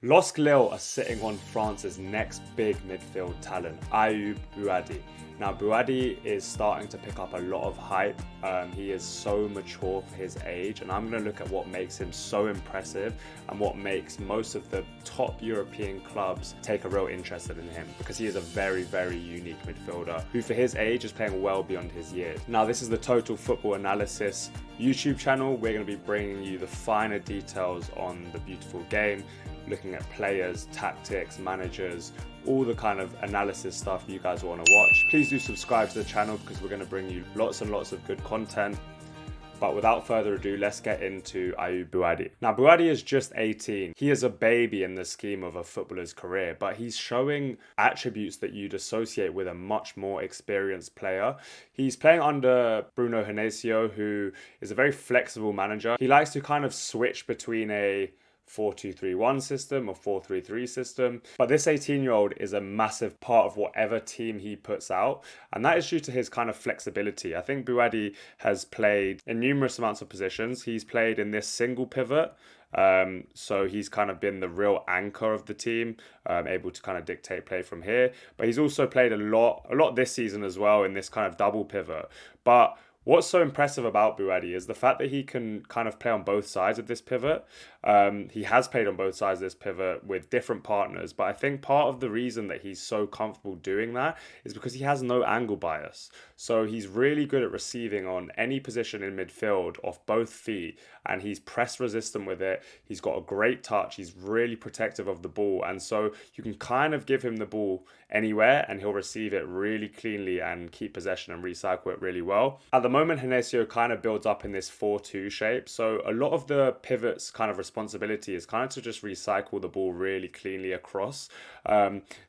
LOSC Lille are sitting on France's next big midfield talent, Ayyoub Bouaddi. Now, Bouaddi is starting to pick up a lot of hype. He is so mature for his age, and I'm going to look at what makes him so impressive and what makes most of the top European clubs take a real interest in him, because he is a very, very unique midfielder who, for his age, is playing well beyond his years. Now, this is the Total Football Analysis YouTube channel. We're going to be bringing you the finer details on the beautiful game, looking at players, tactics, managers, all the kind of analysis stuff you guys want to watch. Please do subscribe to the channel because we're going to bring you lots and lots of good content. But without further ado, let's get into Ayyoub Bouaddi. Now, Bouaddi is just 18. He is a baby in the scheme of a footballer's career, but he's showing attributes that you'd associate with a much more experienced player. He's playing under Bruno Genesio, who is a very flexible manager. He likes to kind of switch between a 4-2-3-1 system or 4-3-3 system, but this 18-year-old is a massive part of whatever team he puts out, and that is due to his kind of flexibility. I think Bouaddi has played in numerous amounts of positions. He's played in this single pivot, so he's kind of been the real anchor of the team, able to kind of dictate play from here. But he's also played a lot this season as well in this kind of double pivot. But what's so impressive about Bouaddi is the fact that he can kind of play on both sides of this pivot. He has played on both sides of this pivot with different partners, but I think part of the reason that he's so comfortable doing that is because he has no angle bias. So he's really good at receiving on any position in midfield off both feet, and he's press resistant with it. He's got a great touch. He's really protective of the ball, and so you can kind of give him the ball anywhere and he'll receive it really cleanly and keep possession and recycle it really well. At the moment, Genesio kind of builds up in this 4-2 shape, so a lot of the pivots kind of responsibility is kind of to just recycle the ball really cleanly across.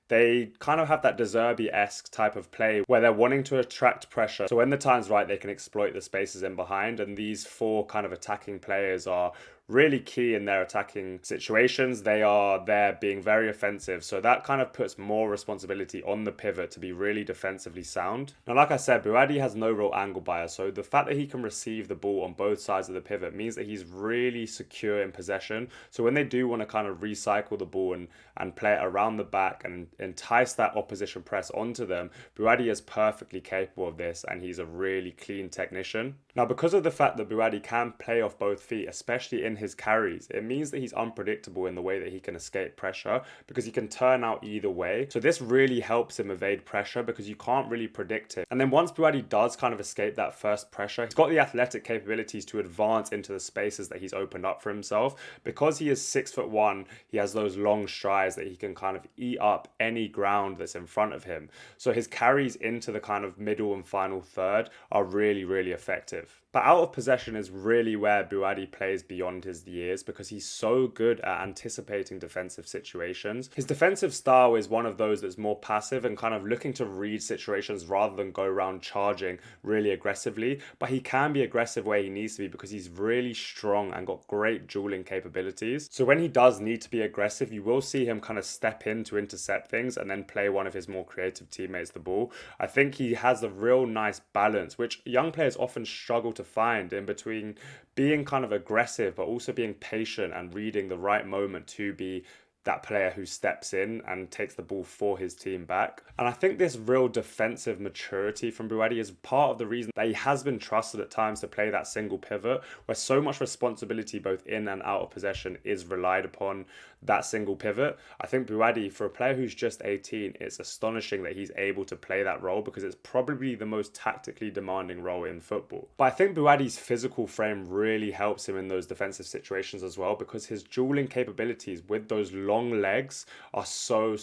They kind of have that De Zerbi-esque type of play where they're wanting to attract pressure. So when the time's right, they can exploit the spaces in behind, and these four kind of attacking players are really key in their attacking situations. They are there being very offensive, so that kind of puts more responsibility on the pivot to be really defensively sound. Now, like I said, Bouaddi has no real angle bias, so the fact that he can receive the ball on both sides of the pivot means that he's really secure in possession. So when they do want to kind of recycle the ball and play it around the back and entice that opposition press onto them, Bouaddi is perfectly capable of this, and he's a really clean technician. Now, because of the fact that Bouaddi can play off both feet, especially in his carries, it means that he's unpredictable in the way that he can escape pressure, because he can turn out either way. So this really helps him evade pressure because you can't really predict it. And then once Bouaddi does kind of escape that first pressure, he's got the athletic capabilities to advance into the spaces that he's opened up for himself. Because he is 6'1", he has those long strides that he can kind of eat up any ground that's in front of him. So his carries into the kind of middle and final third are really, really effective. But out of possession is really where Bouaddi plays beyond his years, because he's so good at anticipating defensive situations. His defensive style is one of those that's more passive and kind of looking to read situations rather than go around charging really aggressively. But he can be aggressive where he needs to be because he's really strong and got great dueling capabilities. So when he does need to be aggressive, you will see him kind of step in to intercept things and then play one of his more creative teammates the ball. I think he has a real nice balance, which young players often struggle to find, in between being kind of aggressive but also being patient and reading the right moment to be that player who steps in and takes the ball for his team back. And I think this real defensive maturity from Bouaddi is part of the reason that he has been trusted at times to play that single pivot, where so much responsibility both in and out of possession is relied upon that single pivot. I think Bouaddi, for a player who's just 18, it's astonishing that he's able to play that role, because it's probably the most tactically demanding role in football. But I think Bouaddi's physical frame really helps him in those defensive situations as well, because his dueling capabilities with those long legs are so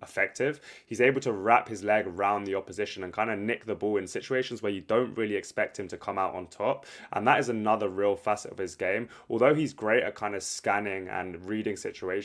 effective. He's able to wrap his leg around the opposition and kind of nick the ball in situations where you don't really expect him to come out on top, and that is another real facet of his game. Although he's great at kind of scanning and reading situations,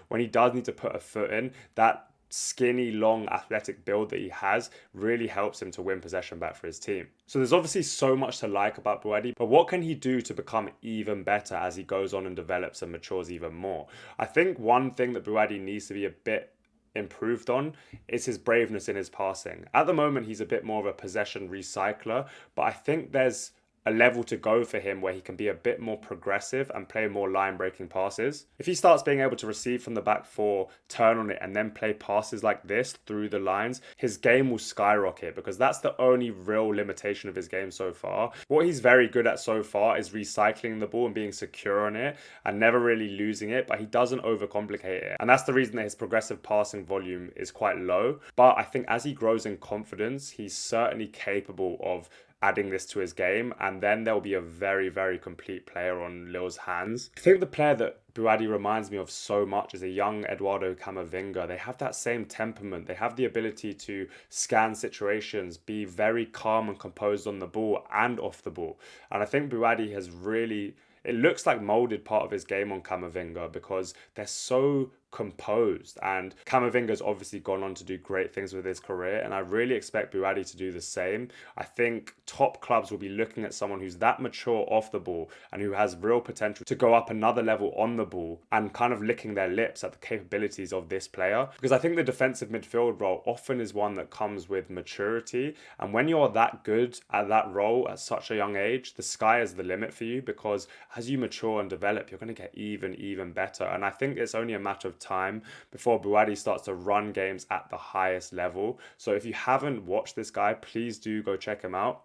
when he does need to put a foot in, that skinny, long, athletic build that he has really helps him to win possession back for his team. So there's obviously so much to like about Bouaddi, but what can he do to become even better as he goes on and develops and matures even more? I think one thing that Bouaddi needs to be a bit improved on is his braveness in his passing. At the moment, he's a bit more of a possession recycler, but I think there's a level to go for him where he can be a bit more progressive and play more line-breaking passes. If he starts being able to receive from the back four, turn on it, and then play passes like this through the lines, his game will skyrocket, because that's the only real limitation of his game so far. What he's very good at so far is recycling the ball and being secure on it and never really losing it, but he doesn't overcomplicate it. And that's the reason that his progressive passing volume is quite low. But I think as he grows in confidence, he's certainly capable of adding this to his game, and then there'll be a very, very complete player on Lille's hands. I think the player that Bouaddi reminds me of so much is a young Eduardo Camavinga. They have that same temperament. They have the ability to scan situations, be very calm and composed on the ball and off the ball. And I think Bouaddi has really, it looks like molded part of his game on Camavinga, because they're so composed, and Camavinga's obviously gone on to do great things with his career, and I really expect Bouaddi to do the same. I think top clubs will be looking at someone who's that mature off the ball and who has real potential to go up another level on the ball, and kind of licking their lips at the capabilities of this player, because I think the defensive midfield role often is one that comes with maturity, and when you're that good at that role at such a young age, the sky is the limit for you, because as you mature and develop, you're going to get even better. And I think it's only a matter of time before Bouaddi starts to run games at the highest level. So if you haven't watched this guy, please do go check him out.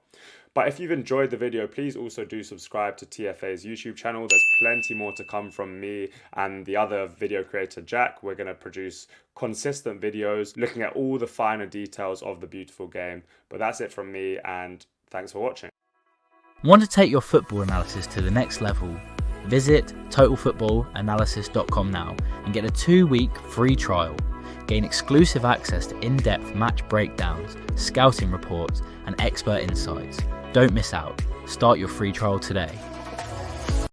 But if you've enjoyed the video, please also do subscribe to TFA's YouTube channel. There's plenty more to come from me and the other video creator, Jack. We're going to produce consistent videos looking at all the finer details of the beautiful game. But that's it from me, and thanks for watching. Want to take your football analysis to the next level? Visit totalfootballanalysis.com now and get a 2-week free trial. Gain exclusive access to in-depth match breakdowns, scouting reports, and expert insights. Don't miss out. Start your free trial today.